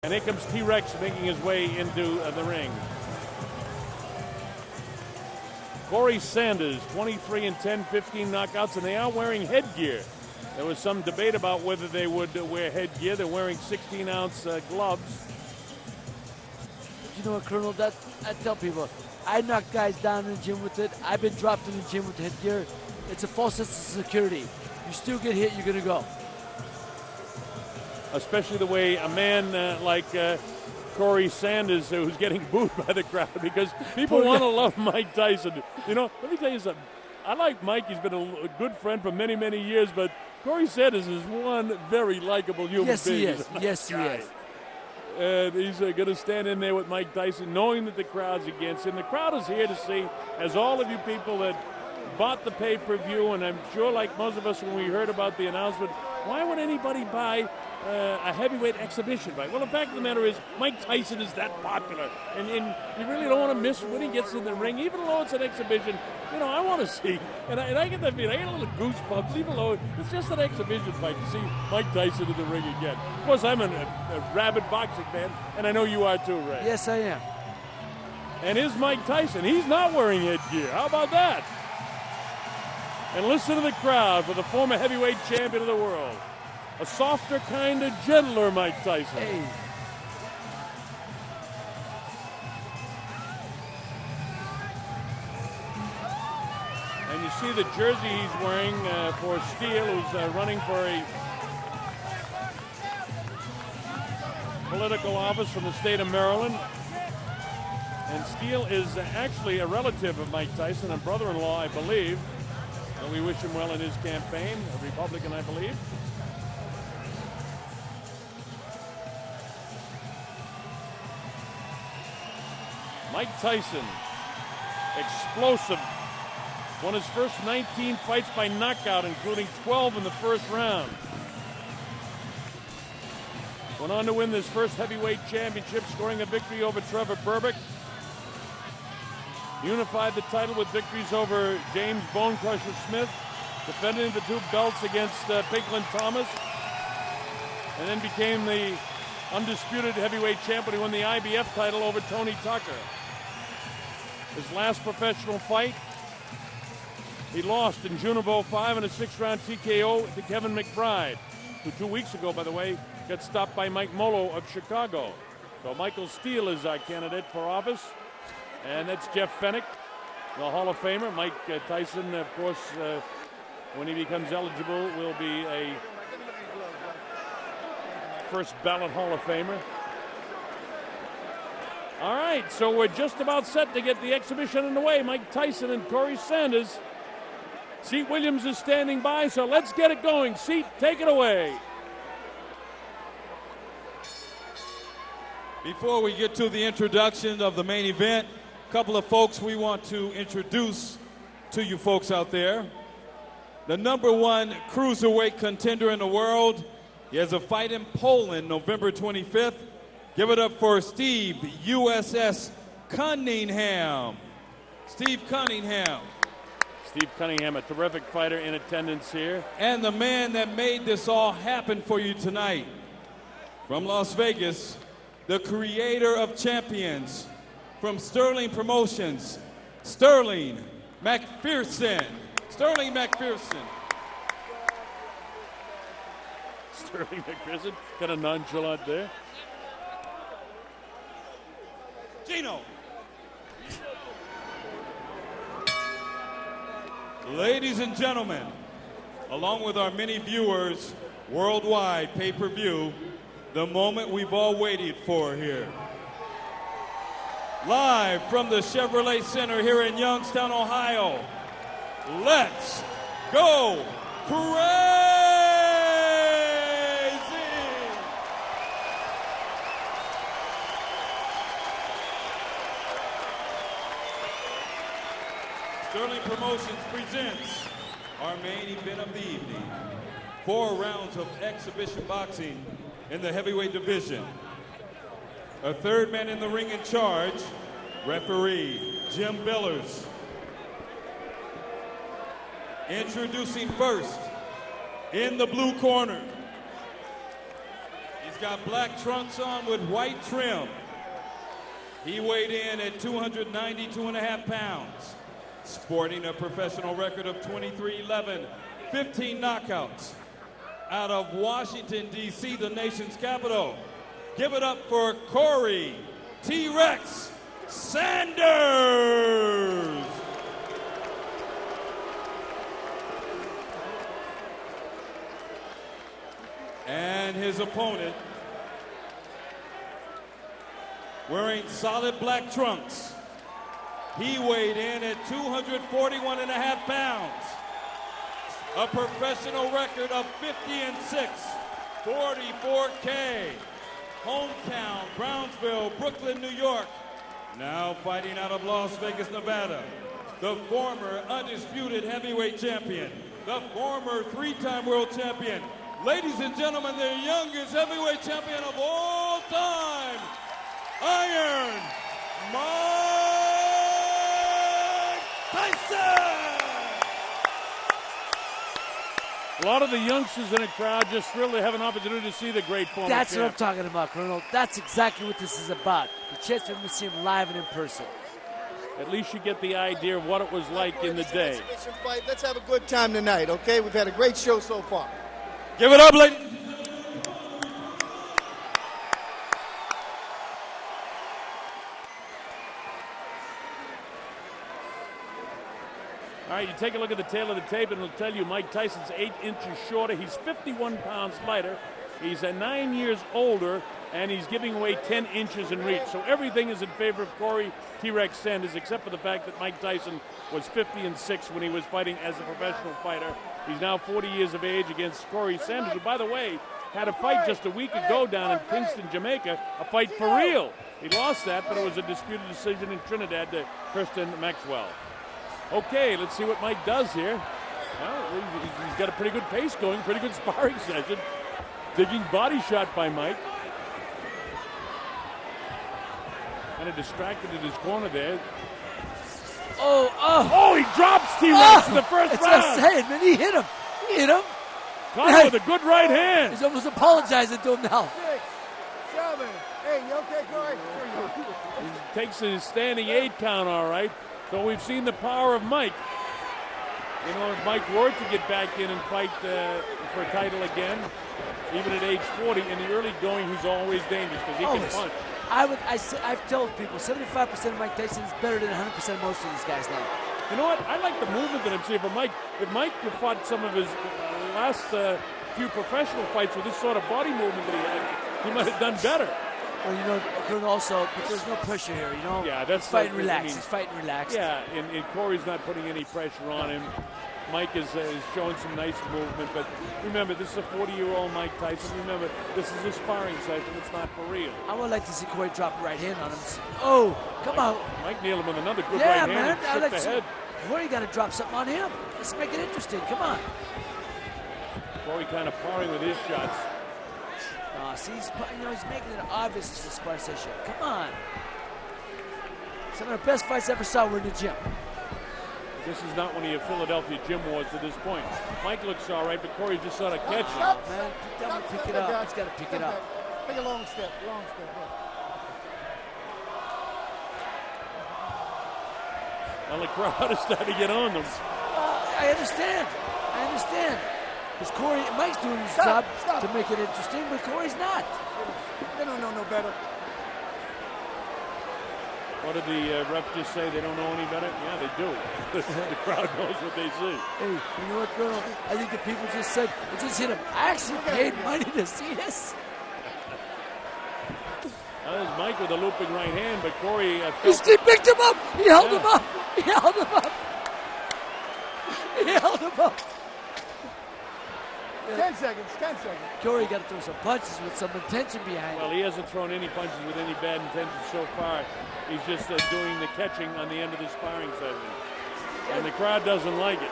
And here comes T-Rex making his way into the ring. Corey Sanders, 23 and 10, 15 knockouts, and they are wearing headgear. There was some debate about whether they would wear headgear. They're wearing 16-ounce gloves. You know what, Colonel, that I tell people, I knock guys down in the gym with it. I've been dropped in the gym with headgear. It's a false sense of security. You still get hit, you're going to go. Especially the way a man like Corey Sanders, who's getting booed by the crowd because people want to love Mike Tyson. You know, let me tell you something. I like Mike. He's been a good friend for many, many years, but Corey Sanders is one very likable human being. Yes, he is. Yes, he is. And he's going to stand in there with Mike Tyson, knowing that the crowd's against him. The crowd is here to see, as all of you people that bought the pay-per-view, and I'm sure like most of us when we heard about the announcement, why would anybody buy a heavyweight exhibition fight? Well, the fact of the matter is, Mike Tyson is that popular, and you really don't want to miss when he gets in the ring, even though it's an exhibition. You know, I want to see, and I get that feeling, I get a little goosebumps, even though it's just an exhibition fight to see Mike Tyson in the ring again. Of course, I'm a rabid boxing fan, and I know you are too, Ray. Yes, I am. And here's Mike Tyson. He's not wearing headgear. How about that? And listen to the crowd for the former heavyweight champion of the world. A softer, kind of gentler Mike Tyson. Hey. And you see the jersey he's wearing for Steele, who's running for a political office from the state of Maryland. And Steele is actually a relative of Mike Tyson, a brother-in-law, I believe. And we wish him well in his campaign, a Republican, I believe. Mike Tyson, explosive. Won his first 19 fights by knockout, including 12 in the first round. Went on to win this first heavyweight championship, scoring a victory over Trevor Berbick. Unified the title with victories over James Bone Crusher Smith, defending the two belts against Pinklin Thomas, and then became the undisputed heavyweight champion. He won the IBF title over Tony Tucker. His last professional fight, he lost in June of 2005 in a 6-round TKO to Kevin McBride, who 2 weeks ago, by the way, got stopped by Mike Molo of Chicago. So Michael Steele is our candidate for office. And that's Jeff Fennick, the Hall of Famer. Mike Tyson, of course, when he becomes eligible, will be a first ballot Hall of Famer. All right, so we're just about set to get the exhibition underway. Mike Tyson and Corey Sanders. Seat Williams is standing by, so let's get it going. Seat, take it away. Before we get to the introduction of the main event, a couple of folks we want to introduce to you folks out there. The #1 cruiserweight contender in the world. He has a fight in Poland November 25th. Give it up for Steve USS Cunningham. Steve Cunningham. Steve Cunningham, a terrific fighter in attendance here. And the man that made this all happen for you tonight, from Las Vegas, the creator of champions, from Sterling Promotions, Sterling McPherson. Sterling McPherson. Sterling McPherson, kind of nonchalant there. Gino. Ladies and gentlemen, along with our many viewers worldwide pay-per-view, the moment we've all waited for here. Live from the Chevrolet Center here in Youngstown, Ohio. Let's go crazy! Sterling Promotions presents our main event of the evening. 4 rounds of exhibition boxing in the heavyweight division. A third man in the ring in charge, referee Jim Billers. Introducing first, in the blue corner, he's got black trunks on with white trim. He weighed in at 292.5 pounds, sporting a professional record of 23-11, 15 knockouts. Out of Washington, D.C., the nation's capital, give it up for Corey T-Rex Sanders. And his opponent, wearing solid black trunks, he weighed in at 241.5 pounds, a professional record of 50-6, 44K, hometown, Brownsville, Brooklyn, New York, now fighting out of Las Vegas, Nevada, the former undisputed heavyweight champion, the former three-time world champion, ladies and gentlemen, the youngest heavyweight champion of all time, Iron Mike Tyson! A lot of the youngsters in the crowd just thrilled to have an opportunity to see the great former That's champ. what I'm talking about, Colonel. That's exactly what this is about. The chance for him to see him live and in person. At least you get the idea of what it was like in the day. Fight. Let's have a good time tonight, okay? We've had a great show so far. Give it up, ladies. All right, you take a look at the tail of the tape, and it'll tell you Mike Tyson's 8 inches shorter. He's 51 pounds lighter. He's 9 years older, and he's giving away 10 inches in reach. So everything is in favor of Corey T-Rex Sanders, except for the fact that Mike Tyson was 50-6 when he was fighting as a professional fighter. He's now 40 years of age against Corey Sanders, who, by the way, had a fight just a week ago down in Kingston, Jamaica, a fight for real. He lost that, but it was a disputed decision in Trinidad to Kirsten Maxwell. Okay, let's see what Mike does here. Well, he's got a pretty good pace going, pretty good sparring session. Digging body shot by Mike. Kind of distracted in his corner there. Oh, he drops T-Rex in the first round. That's what I'm saying, man. He hit him. Caught him with a good right hand. He's almost apologizing to him now. 6, 7. Hey, you okay, Corey? He takes his standing 8 count, all right. So we've seen the power of Mike. You know, if Mike were to get back in and fight for a title again, even at age 40, in the early going, he's always dangerous because he can punch. I've told people 75% of Mike Tyson is better than 100% of most of these guys now. You know what? I like the movement that I'm seeing from Mike. If Mike had fought some of his last few professional fights with this sort of body movement that he had, he might have done better. Well, you know, also, but there's no pressure here, you know? Yeah, that's he's fighting like, relaxed. He's fighting relaxed. Yeah, and Corey's not putting any pressure on him. Mike is showing some nice movement, but remember, this is a 40-year-old Mike Tyson. Remember, this is a sparring session. It's not for real. I would like to see Corey drop a right hand on him. Oh, come on. Mike nailed him with another good yeah, right man. hand. I'd like to the head. Corey got to drop something on him. Let's make it interesting. Come on. Corey kind of parring with his shots. See, he's making it obvious it's a sparring session. Come on. Some of the best fights I ever saw were in the gym. This is not one of your Philadelphia gym wars to this point. Mike looks all right, but Corey's just sort of catching. Man, tell him to pick it up. He's got to pick it up. Take a long step, long step. Well, the crowd is starting to get on them. I understand. Because Mike's doing his job to make it interesting, but Corey's not. They don't know no better. What did the ref just say? They don't know any better? Yeah, they do. The crowd knows what they see. Hey, you know what, Colonel? I think the people just said, it just hit him. I actually paid money to see this. That was Mike with a looping right hand, but Corey... He picked him up. He held him up. He held him up. He held him up. 10 seconds, 10 seconds. Corey got to throw some punches with some intention behind it. Well, he hasn't thrown any punches with any bad intention so far. He's just doing the catching on the end of the sparring session. And the crowd doesn't like it.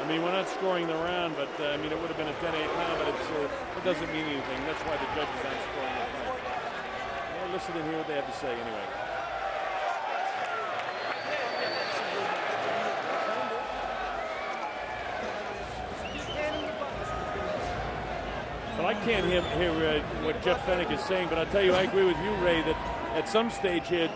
I mean, we're not scoring the round, but, I mean, it would have been a 10-8 now, but it doesn't mean anything. That's why the judges aren't scoring the round. Well, listen and hear what they have to say anyway. But I can't hear what Jeff Fennick is saying, but I'll tell you, I agree with you, Ray, that at some stage here,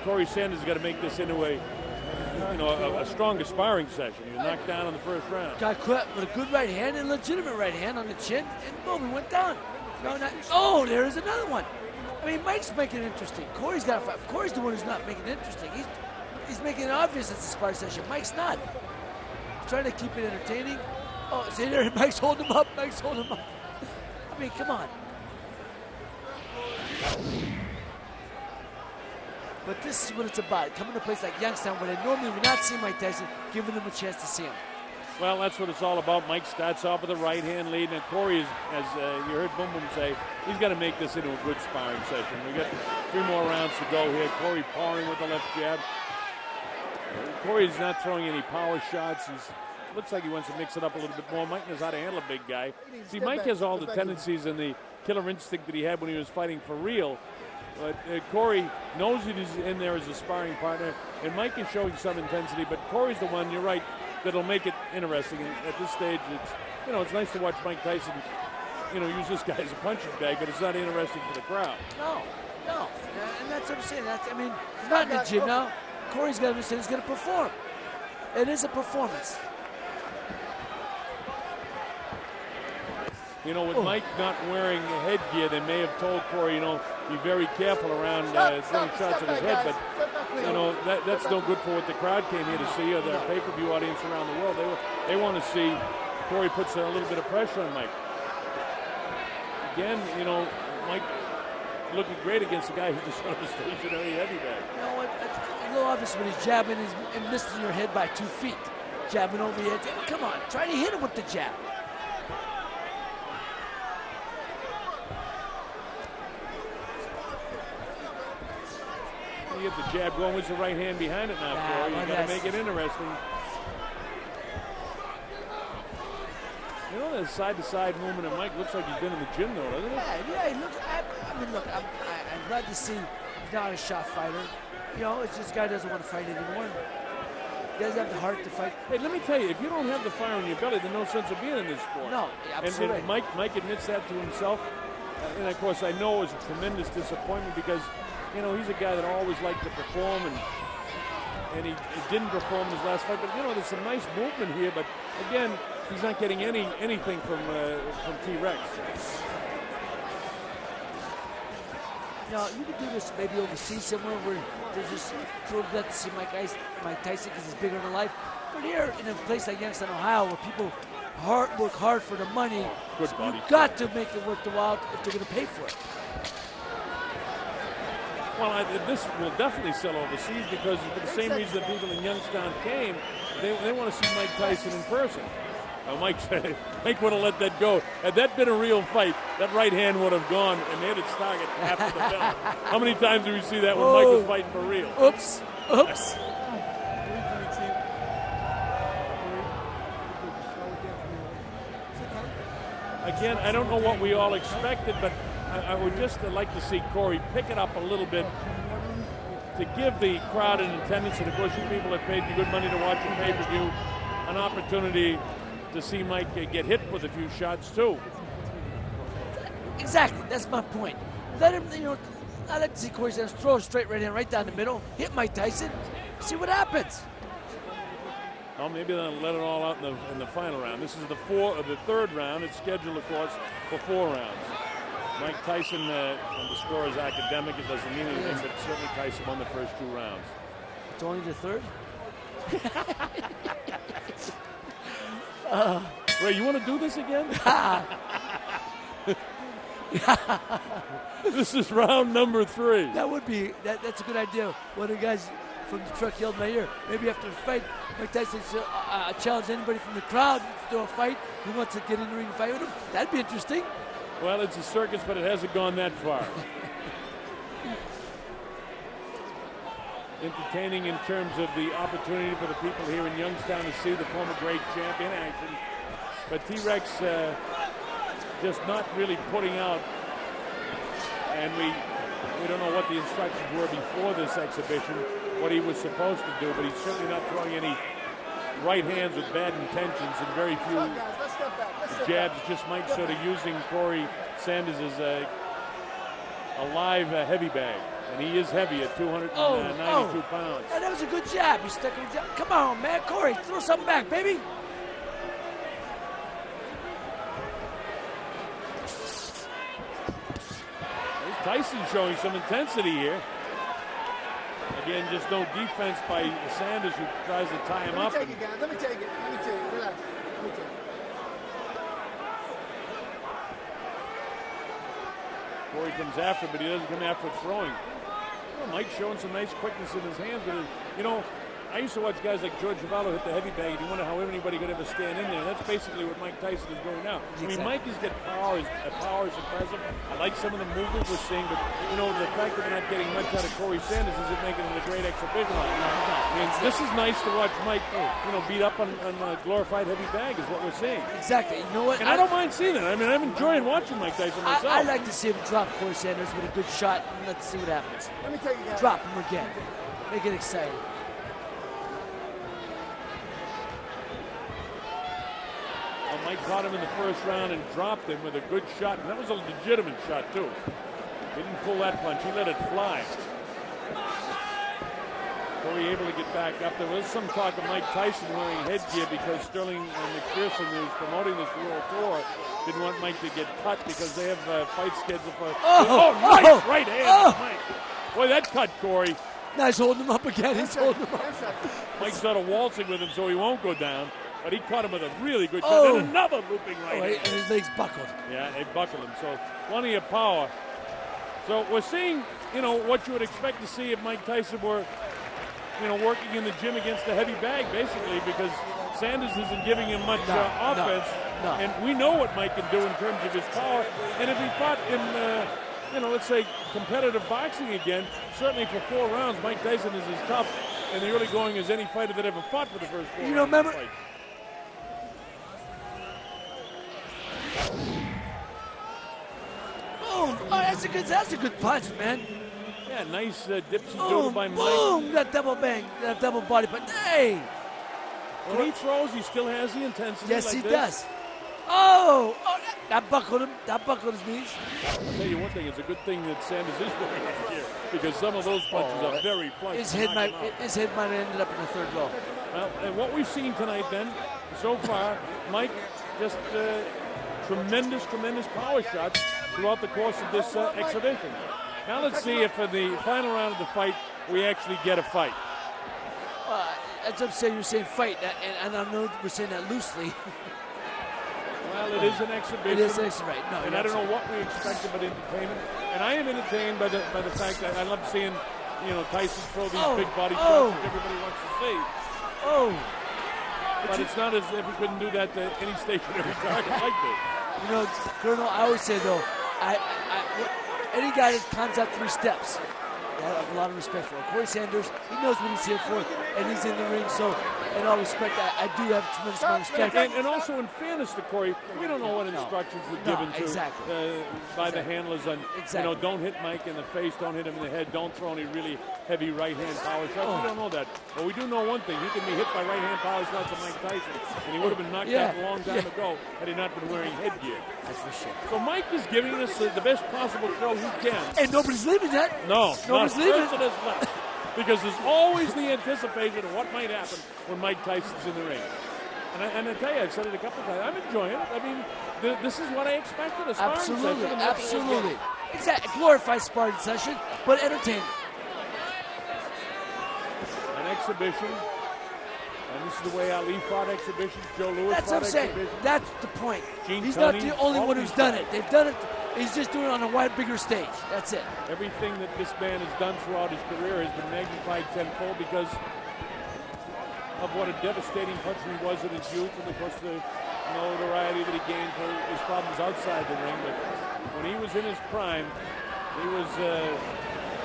Corey Sanders has got to make this into a stronger sparring session. He was knocked down in the first round. Got caught with a good right hand and legitimate right hand on the chin, and boom, he went down. Oh, there's another one. I mean, Mike's making it interesting. Corey's got to fight. Corey's the one who's not making it interesting. He's making it obvious it's a sparring session. Mike's not. He's trying to keep it entertaining. Oh, see there, Mike's holding him up. Mike's holding him up. I mean, come on. But this is what it's about. Coming to a place like Youngstown where they normally would not see Mike Tyson, giving them a chance to see him. Well, that's what it's all about. Mike starts off with a right hand lead, and Corey, as you heard Boom Boom say, he's got to make this into a good sparring session. We got 3 more rounds to go here. Corey powering with the left jab. Corey's not throwing any power shots. Looks like he wants to mix it up a little bit more. Mike knows how to handle a big guy. See, Mike has all the tendencies and the killer instinct that he had when he was fighting for real. But Corey knows he's in there as a sparring partner, and Mike is showing some intensity, but Corey's the one, you're right, that'll make it interesting. And at this stage, it's nice to watch Mike Tyson, use this guy as a punching bag, but it's not interesting for the crowd. No. And that's what I'm saying. He's not in the gym now. Corey's got to say he's going to perform. It is a performance. With Mike not wearing headgear, they may have told Corey, be very careful around throwing shots at his head. But, that's no good for what the crowd came here to see, or the pay-per-view audience around the world. They want to see Corey puts a little bit of pressure on Mike. Again, Mike looking great against the guy who just on a stationary heavy bag. You know what? It's a little obvious when he's jabbing and missing your head by 2 feet. Jabbing over your head. Come on, try to hit him with the jab. You get the jab going with the right hand behind it now, Corey. You got to make it interesting. The side-to-side movement of Mike looks like he's been in the gym, though, doesn't it? Yeah. I'm glad to see he's not a shot fighter. It's just guy doesn't want to fight anymore. He doesn't have the heart to fight. Hey, let me tell you, if you don't have the fire in your belly, there's no sense of being in this sport. No, absolutely. And Mike admits that to himself. And, of course, I know it was a tremendous disappointment because he's a guy that always liked to perform, and he didn't perform his last fight. But there's some nice movement here. But again, he's not getting anything from T-Rex. You could do this maybe overseas somewhere where they're just thrilled to see Mike Tyson because he's bigger than life. But here in a place like Youngstown, Ohio, where people work hard for the money, you've got to make it worth the while if they're going to pay for it. Well, this will definitely sell overseas because for the same reason that people in Youngstown came, they want to see Mike Tyson in person. Mike would have let that go. Had that been a real fight, that right hand would have gone and hit its target after the bell. How many times do we see that when Mike was fighting for real? Oops. Again, I don't know what we all expected, but I would just like to see Corey pick it up a little bit to give the crowd in attendance, and of course you people that paid the good money to watch the pay-per-view, an opportunity to see Mike get hit with a few shots too. Exactly, that's my point. Let him, I like to see Corey Sanders throw a straight right hand right down the middle, hit Mike Tyson, see what happens. Well, maybe they'll let it all out in the final round. This is the third round. It's scheduled, of course, for 4 rounds. Mike Tyson, and the score is academic. It doesn't mean anything, but certainly Tyson won the first 2 rounds. It's only the third? Ray, you want to do this again? This is round number 3. That would be, that's a good idea. One of the guys from the truck yelled in my ear, maybe after the fight, Mike Tyson challenge anybody from the crowd to do a fight who wants to get in the ring and fight with him. That'd be interesting. Well, it's a circus, but it hasn't gone that far. Entertaining in terms of the opportunity for the people here in Youngstown to see the former great champ in action. But T-Rex just not really putting out, and we don't know what the instructions were before this exhibition, what he was supposed to do, but he's certainly not throwing any right hands with bad intentions, and very few jabs. It's just Mike sort of using Corey Sanders as a live heavy bag. And he is heavy at 292 pounds. Yeah, that was a good jab. He stuck him. Come on, man. Corey, throw something back, baby. There's Tyson showing some intensity here. Again, just no defense by Sanders, who tries to tie him up. Let me take it, guys. Let me take it. Relax. Let me take it. Corey comes after, but he doesn't come after throwing. Mike showing some nice quickness in his hands. But I used to watch guys like George Zavallo hit the heavy bag, and you wonder how anybody could ever stand in there. And that's basically what Mike Tyson is doing now. Exactly. I mean, Mike has got power. His power is impressive. I like some of the movements we're seeing, but the fact that we're not getting much out of Corey Sanders isn't making it a great exhibition. I mean, this is nice to watch Mike, beat up on a glorified heavy bag is what we're seeing. Exactly. You know what? And I don't mind seeing it. I mean, I'm enjoying watching Mike Tyson myself. I like to see him drop Corey Sanders with a good shot, and let's see what happens. Let me take it, guys. Drop him again. Make it exciting. Mike caught him in the first round and dropped him with a good shot, and that was a legitimate shot too. He didn't pull that punch, he let it fly. Corey able to get back up. There was some talk of Mike Tyson wearing headgear because Sterling McPherson, who's promoting this World Tour, didn't want Mike to get cut because they have fight scheduled for... Nice right hand, Mike. Boy, that cut Corey. Nice holding him up again. He's holding him up. Mike's sort of waltzing with him so he won't go down. But he caught him with a really good shot. And another looping right hand. And his legs buckled. Yeah, they buckled him. So plenty of power. So we're seeing, what you would expect to see if Mike Tyson were, working in the gym against a heavy bag, basically, because Sanders isn't giving him much offense. No. And we know what Mike can do in terms of his power. And if he fought in, let's say competitive boxing again, certainly for 4 rounds, Mike Tyson is as tough in the early going as any fighter that ever fought for the first 4 rounds. Remember? Boom! Oh, that's a good punch, man. Yeah, nice dips and doodle by Mike. Boom! That double bang, that double body punch. Hey! When he throws, he still has the intensity. Yes, like he this. does. Oh, that buckled him. That buckled his knees. I'll tell you one thing. It's a good thing that Sanders is wearing it here because some of those punches are very flush. His head might have ended up in the 3rd row. Well, and what we've seen tonight, then, so far, Mike just tremendous power shots throughout the course of this exhibition. Now let's see if in the final round of the fight we actually get a fight. As I'm saying, you're saying fight, and I know we're saying that loosely. Well, it is an exhibition. It is right. No, and I don't know what we expected but entertainment. And I am entertained by the fact that I love seeing, Tyson throw these big body shots that everybody wants to see. But it's not as if he couldn't do that to any stationary target like this. Colonel, I always say though, any guy that climbs out 3 steps, I have a lot of respect for him. Corey Sanders, he knows what he's here for, and he's in the ring. So, in all respect, I do have a tremendous amount of respect. And also, in fairness to Corey, we don't know what instructions were given by the handlers on, don't hit Mike in the face, don't hit him in the head, don't throw any really heavy right-hand power shots. We don't know that. But we do know one thing. He can be hit by right-hand power shots of Mike Tyson, and he would have been knocked out a long time ago had he not been wearing headgear. That's for sure. So Mike is giving us the best possible throw he can. And nobody's leaving yet. No, nobody's leaving. Left. Because there's always the anticipation of what might happen when Mike Tyson's in the ring. And I tell you, I've said it a couple of times, I'm enjoying it. I mean, this is what I expected. Absolutely. Exactly. Glorified sparring session, but entertaining. An exhibition. And this is the way Ali fought exhibitions, Joe Louis That's fought what I'm saying. exhibitions. That's the point. He's Tunney, not the only one who's done it. They've done it. He's just doing it on a bigger stage. That's it. Everything that this man has done throughout his career has been magnified tenfold because of what a devastating puncher he was in his youth, and of course the notoriety that he gained for his problems outside the ring. But when he was in his prime, he was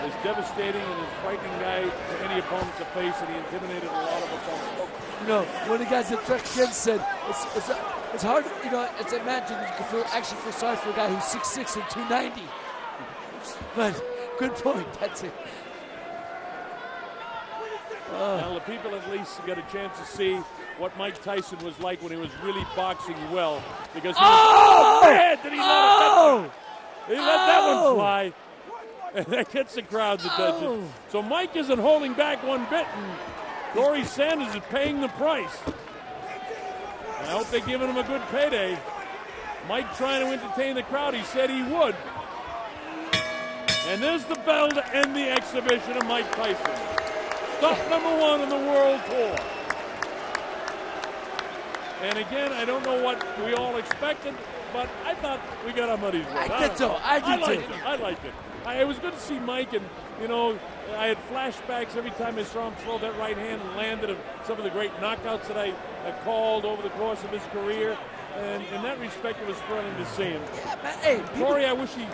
as devastating and as frightening guy to any opponent to face, and he intimidated a lot of opponents. One of the guys that Trent Ken said, it's hard, it's imagine you can actually feel sorry for a guy who's 6'6" and 290. But good point, that's it. Now the people at least got a chance to see what Mike Tyson was like when he was really boxing well. Because he was, man, did he let that one fly. And that gets the crowd's attention. So Mike isn't holding back one bit, and Corey Sanders is paying the price. And I hope they're giving him a good payday. Mike trying to entertain the crowd. He said he would. And there's the bell to end the exhibition of Mike Tyson. Stop #1 on the world tour. And again, I don't know what we all expected, but I thought we got our money's worth. I did so. I liked it. It was good to see Mike, and, you know, I had flashbacks every time I saw him throw that right hand and landed of some of the great knockouts that I called over the course of his career. And in that respect, it was thrilling to see him. Yeah, man, hey, Corey, I wish he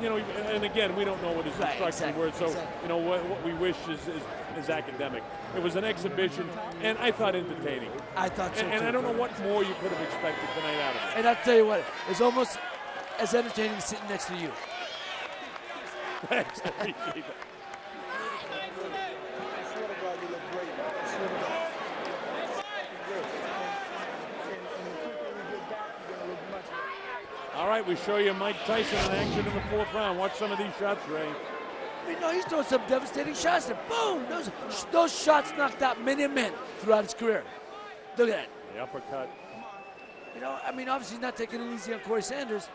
you know, and again, we don't know what his instructions were, so, you know, what we wish is academic. It was an exhibition, and I thought entertaining. I thought so, and too. I don't know what more you could have expected tonight out of it. And I'll tell you what, it's almost as entertaining as sitting next to you. Thanks, I appreciate that. All right, we show you Mike Tyson in action in the 4th round. Watch some of these shots, Ray. I mean, no, he's throwing some devastating shots. And boom! Those shots knocked out many men throughout his career. Look at that. The uppercut. You know, I mean, obviously he's not taking it easy on Corey Sanders.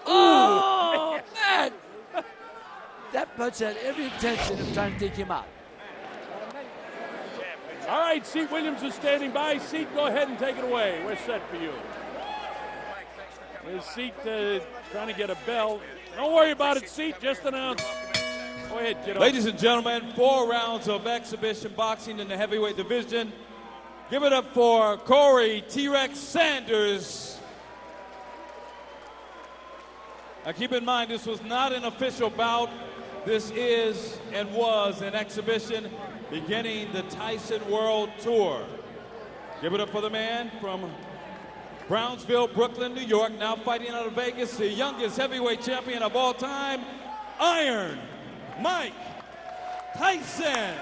Oh, man! That punch had every intention of trying to take him out. All right, Seat Williams is standing by. Seat, go ahead and take it away. We're set for you. There's Seat trying to get a bell. Don't worry about it, Seat. Just announce. Go ahead, get on. Ladies and gentlemen, 4 rounds of exhibition boxing in the heavyweight division. Give it up for Corey T-Rex Sanders. Now keep in mind, this was not an official bout. This is and was an exhibition beginning the Tyson World Tour. Give it up for the man from Brownsville, Brooklyn, New York, now fighting out of Vegas, the youngest heavyweight champion of all time, Iron Mike Tyson.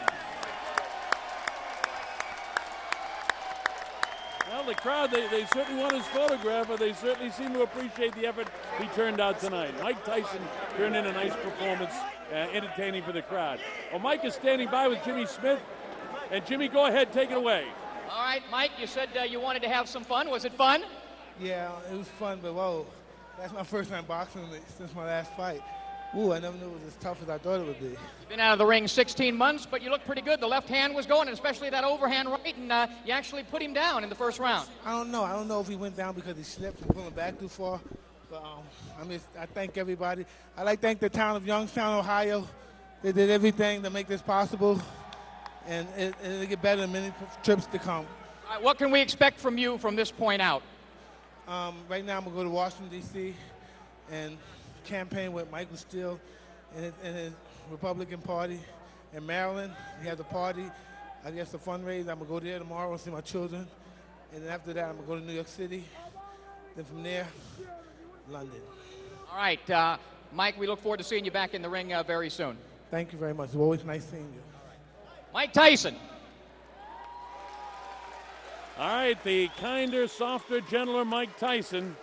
Well, the crowd, they certainly want his photograph, but they certainly seem to appreciate the effort he turned out tonight. Mike Tyson turned in a nice performance, entertaining for the crowd. Well, Mike is standing by with Jimmy Smith. And Jimmy, go ahead, take it away. All right, Mike, you said you wanted to have some fun. Was it fun? Yeah, it was fun, but whoa, that's my first time boxing since my last fight. Ooh, I never knew it was as tough as I thought it would be. Been out of the ring 16 months, but you look pretty good. The left hand was going, and especially that overhand right, and you actually put him down in the first round. I don't know. I don't know if he went down because he slipped and pulling back too far. But I thank everybody. I'd like to thank the town of Youngstown, Ohio. They did everything to make this possible, and it'll get better in many trips to come. All right, what can we expect from you from this point out? Right now, I'm going to go to Washington, D.C., and campaign with Michael Steele and his Republican Party. In Maryland, he has a party, I guess a fundraiser. I'm going to go there tomorrow and see my children. And then after that, I'm going to go to New York City. Then from there, London. All right, Mike, we look forward to seeing you back in the ring very soon. Thank you very much. It's always nice seeing you. Mike Tyson. All right, the kinder, softer, gentler Mike Tyson